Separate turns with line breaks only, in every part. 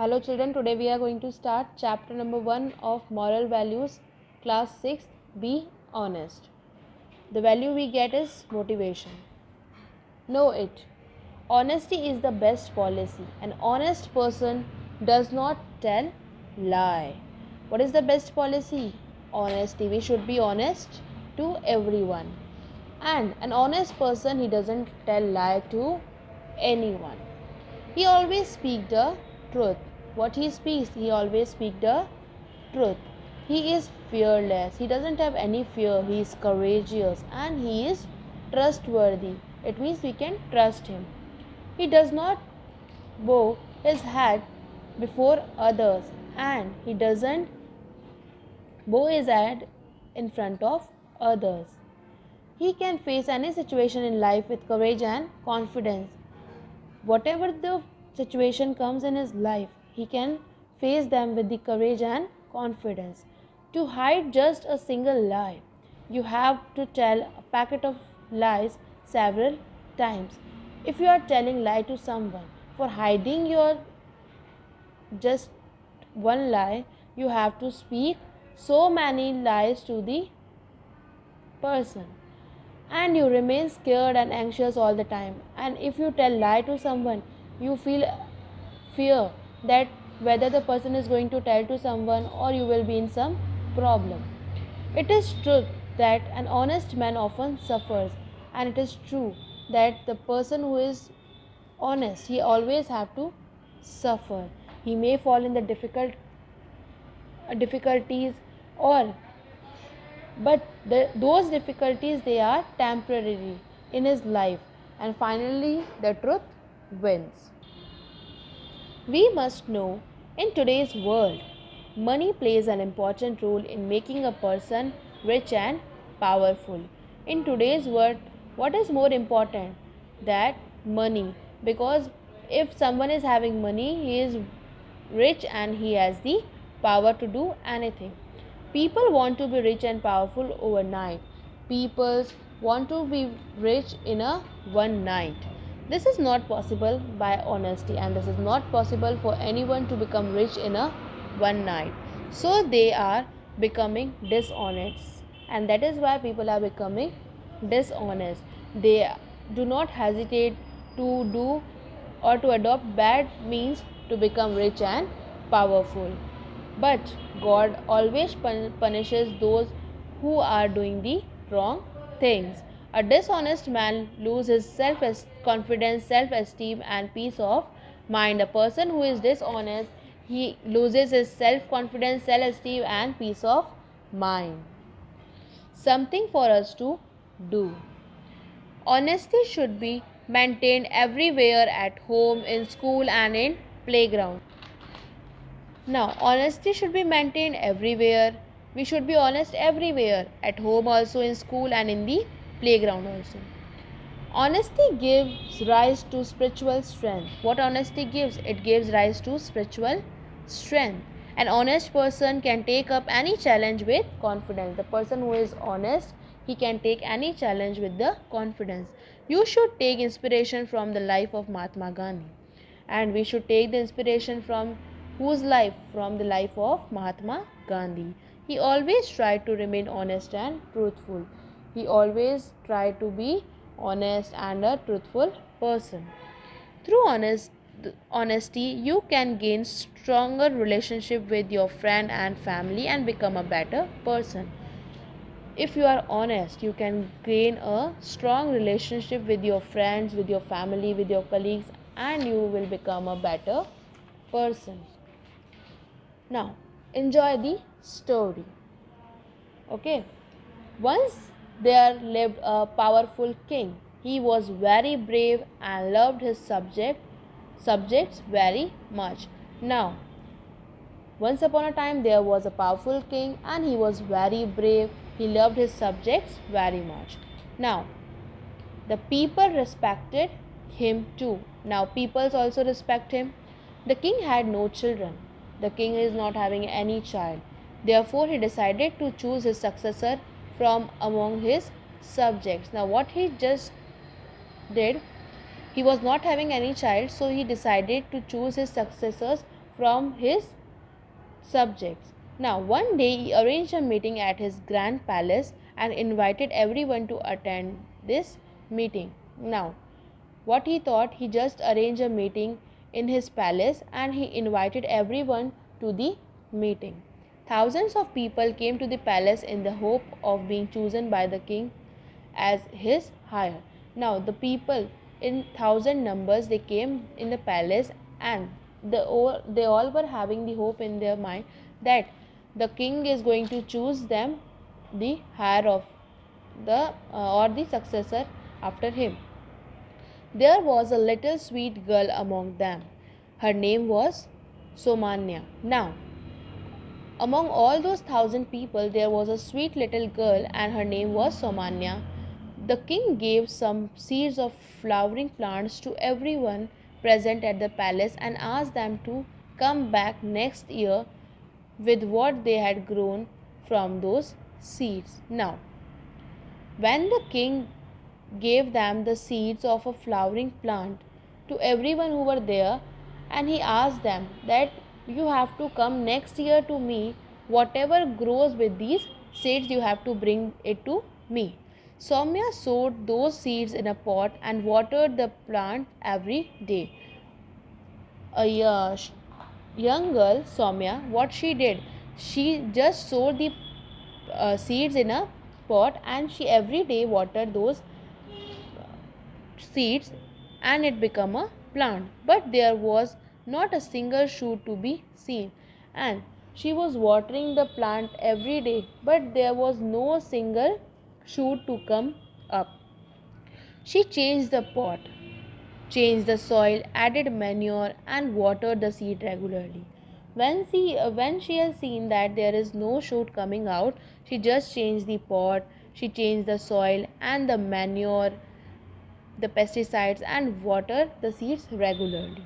Hello children, today we are going to start chapter number 1 of Moral Values, class 6. Be honest. The value we get is motivation. Know it. Honesty is the best policy. An honest person does not tell lie. What is the best policy? Honesty. We should be honest to everyone. And an honest person, he doesn't tell lie to anyone. He always speak the truth. What he speaks, he always speak the truth. He is fearless. He doesn't have any fear. He is courageous and he is trustworthy. It means we can trust him. He does not bow his head before others and he doesn't bow his head in front of others. He can face any situation in life with courage and confidence. Whatever the situation comes in his life, he can face them with the courage and confidence. To hide just a single lie, you have to tell a packet of lies several times. If you are telling lie to someone, for hiding your just one lie, you have to speak so many lies to the person, and you remain scared and anxious all the time. And if you tell lie to someone, you feel fear that whether the person is going to tell to someone or you will be in some problem. It is true that an honest man often suffers, and it is true that the person who is honest, he always have to suffer. He may fall in the difficulties, or but those difficulties, they are temporary in his life, and finally the truth wins. We must know, in today's world, money plays an important role in making a person rich and powerful. In today's world, what is more important? That money. Because if someone is having money, he is rich and he has the power to do anything. People want to be rich and powerful overnight. People want to be rich in a one night. This is not possible by honesty, and this is not possible for anyone to become rich in a one night. So they are becoming dishonest, and that is why people are becoming dishonest. They do not hesitate to do or to adopt bad means to become rich and powerful. But God always punishes those who are doing the wrong things. A dishonest man loses self-confidence, self-esteem and peace of mind. A person who is dishonest, he loses his self-confidence, self-esteem and peace of mind. Something for us to do. Honesty should be maintained everywhere, at home, in school and in playground. Now, honesty should be maintained everywhere. We should be honest everywhere, at home also, in school and in the playground also. Honesty gives rise to spiritual strength. What honesty gives? It gives rise to spiritual strength. An honest person can take up any challenge with confidence. The person who is honest, he can take any challenge with the confidence. You should take inspiration from the life of Mahatma Gandhi. And we should take the inspiration from whose life? From the life of Mahatma Gandhi. He always tried to remain honest and truthful. He always tried to be honest and a truthful person. Through honesty, you can gain stronger relationship with your friend and family and become a better person. If you are honest, you can gain a strong relationship with your friends, with your family, with your colleagues, and you will become a better person. Now, enjoy the story. Okay. Once there lived a powerful king. He was very brave and loved his subjects very much. Now, once upon a time there was a powerful king and he was very brave. He loved his subjects very much. Now, the people respected him too. Now, peoples also respect him. The king had no children. The king is not having any child. Therefore, he decided to choose his successor from among his subjects. Now, what he just did, he was not having any child, so he decided to choose his successors from his subjects. Now, one day he arranged a meeting at his grand palace and invited everyone to attend this meeting. Now, what he thought, he just arranged a meeting in his palace and he invited everyone to the meeting. Thousands of people came to the palace in the hope of being chosen by the king as his heir. Now, the people in thousand numbers, they came in the palace, and they all were having the hope in their mind that the king is going to choose them the heir of the or the successor after him. There was a little sweet girl among them. Her name was Somanya. Now, among all those thousand people, there was a sweet little girl, and her name was Somanya. The king gave some seeds of flowering plants to everyone present at the palace and asked them to come back next year with what they had grown from those seeds. Now, when the king gave them the seeds of a flowering plant to everyone who were there, and he asked them that you have to come next year to me, whatever grows with these seeds you have to bring it to me. Soumya sowed those seeds in a pot and watered the plant every day. A young girl, Soumya, what she did, she just sowed the seeds in a pot, and she every day watered those seeds and it became a plant. But there was not a single shoot to be seen, and she was watering the plant every day, but there was no single shoot to come up. She changed the pot, changed the soil, added manure, and watered the seed regularly. When she has seen that there is no shoot coming out, she just changed the pot, she changed the soil and the manure, the pesticides, and water the seeds regularly.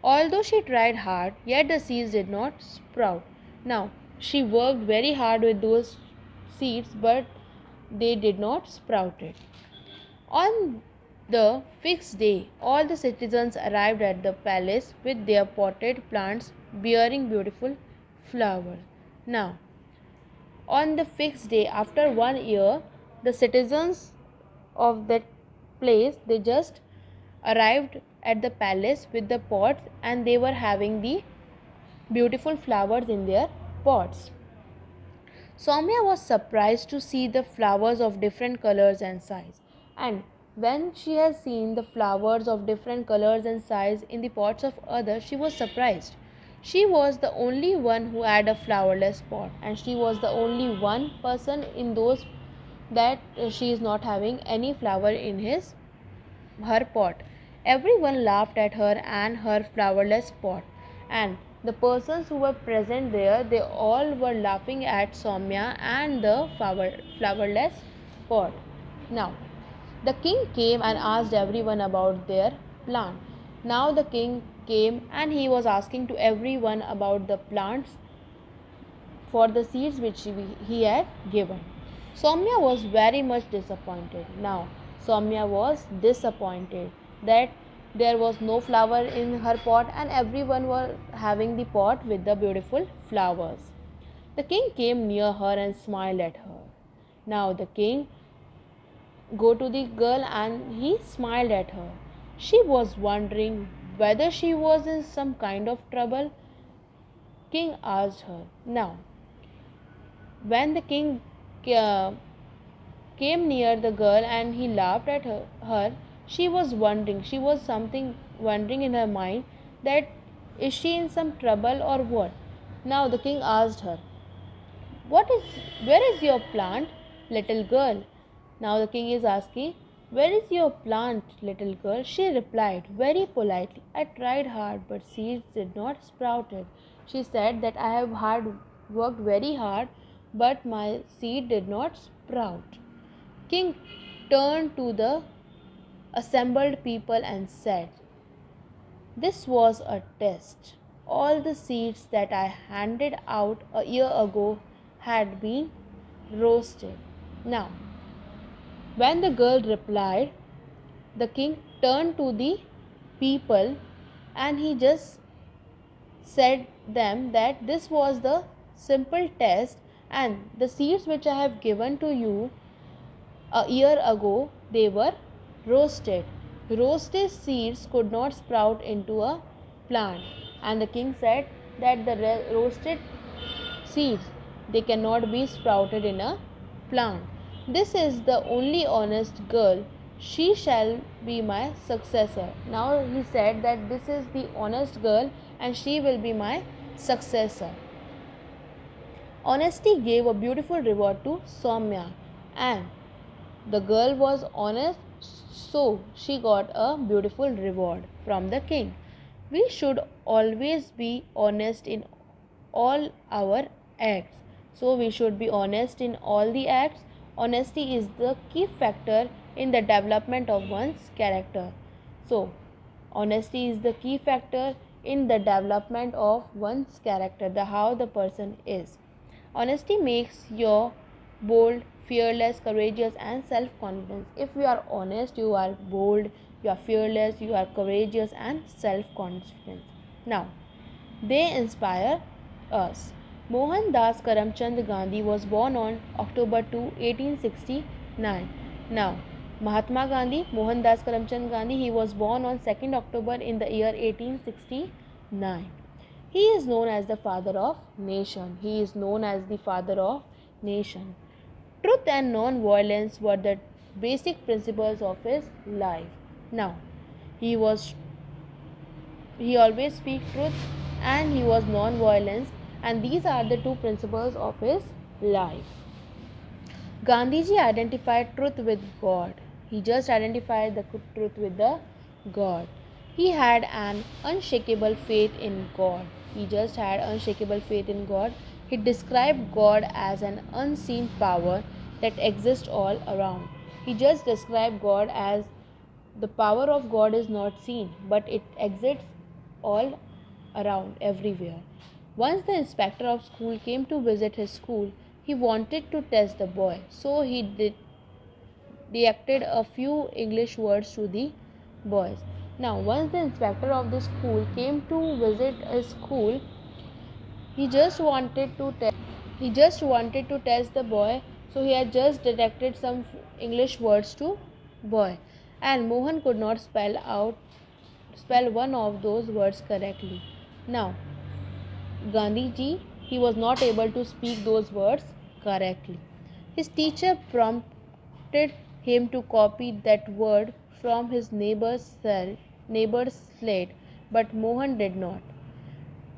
Although she tried hard, yet the seeds did not sprout. Now, she worked very hard with those seeds, but they did not sprout it. On the fixed day, all the citizens arrived at the palace with their potted plants bearing beautiful flowers. Now, on the fixed day, after 1 year, the citizens of that place, they just arrived at the palace with the pots, and they were having the beautiful flowers in their pots. Soumya was surprised to see the flowers of different colors and size. And when she has seen the flowers of different colors and size in the pots of others, she was surprised. She was the only one who had a flowerless pot, and she was the only one person in those that she is not having any flower in her pot. Everyone laughed at her and her flowerless pot, and the persons who were present there, they all were laughing at Soumya and the flowerless pot. Now, the king came and asked everyone about their plant. Now the king came and he was asking to everyone about the plants for the seeds which he had given. Soumya was very much disappointed. Now, Soumya was disappointed that there was no flower in her pot and everyone was having the pot with the beautiful flowers. The king came near her and smiled at her. Now the king go to the girl and he smiled at her. She was wondering whether she was in some kind of trouble. King asked her. Now, when the king came near the girl and he laughed at her, she was wondering. She was something wondering in her mind that is she in some trouble or what. Now the king asked her, where is your plant, little girl? Now the king is asking, where is your plant, little girl? She replied very politely, I tried hard, but seeds did not sprout it. She said that I have worked very hard, but my seed did not sprout. King turned to the assembled people and said, this was a test. All the seeds that I handed out a year ago had been roasted. Now, when the girl replied, the king turned to the people and he just said them that this was the simple test, and the seeds which I have given to you a year ago, they were roasted. Roasted seeds could not sprout into a plant. And the king said that the roasted seeds, they cannot be sprouted in a plant. This is the only honest girl. She shall be my successor. Now he said that this is the honest girl and she will be my successor. Honesty gave a beautiful reward to Soumya, and the girl was honest, so she got a beautiful reward from the king. We should always be honest in all our acts. So we should be honest in all the acts. Honesty is the key factor in the development of one's character. So honesty is the key factor in the development of one's character, the how the person is. Honesty makes you bold, fearless, courageous, and self-confident. If you are honest, you are bold, you are fearless, you are courageous, and self-confident. Now, they inspire us. Mohandas Karamchand Gandhi was born on October 2, 1869. Now, Mahatma Gandhi, Mohandas Karamchand Gandhi, he was born on 2nd October in the year 1869. He is known as the father of nation. He is known as the father of nation. Truth and non-violence were the basic principles of his life. Now, he always speak truth and he was non-violence, and these are the two principles of his life. Gandhiji identified truth with God. He just identified the truth with the God. He had an unshakable faith in God. He just had unshakable faith in God. He described God as an unseen power that exists all around. He just described God as the power of God is not seen, but it exists all around, everywhere. Once the inspector of school came to visit his school, he wanted to test the boy, so he dictated a few English words to the boys. Now, once the inspector of the school came to visit his school, he just wanted to test the boy, so he had just dictated some English words to boy, and Mohan could not spell one of those words correctly. Now, Gandhiji, he was not able to speak those words correctly. His teacher prompted him to copy that word from his neighbor's slate, but Mohan did not.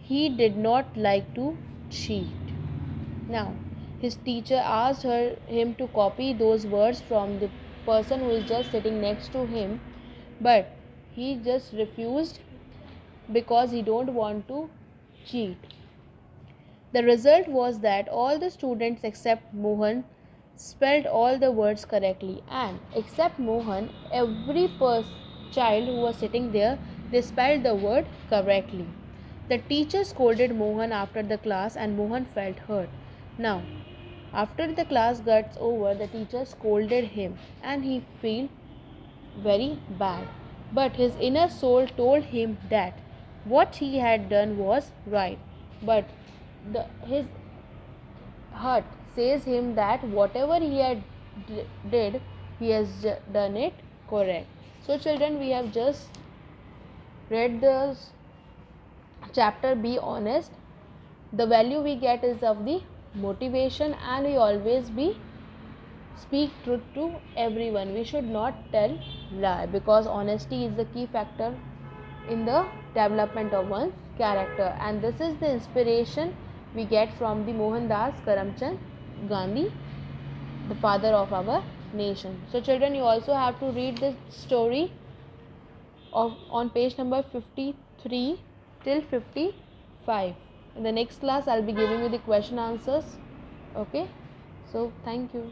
He did not like to cheat. Now, his teacher asked him to copy those words from the person who is just sitting next to him, but he just refused because he don't want to cheat. The result was that all the students except Mohan spelled all the words correctly, and except Mohan, every child who was sitting there, they spelled the word correctly. The teacher scolded Mohan after the class, and Mohan felt hurt. Now, after the class got over, the teacher scolded him and he felt very bad. But his inner soul told him that what he had done was right. But his heart says him that whatever he had did, he has done it correct. So children, we have just read the chapter Be Honest. The value we get is of the motivation, and we always speak truth to everyone. We should not tell lie, because honesty is the key factor in the development of one's character, and this is the inspiration we get from the Mohandas Karamchand Gandhi, the father of our nation. So children, you also have to read this story on page number 53 till 55. In the next class, I'll be giving you the question answers. Okay, so thank you.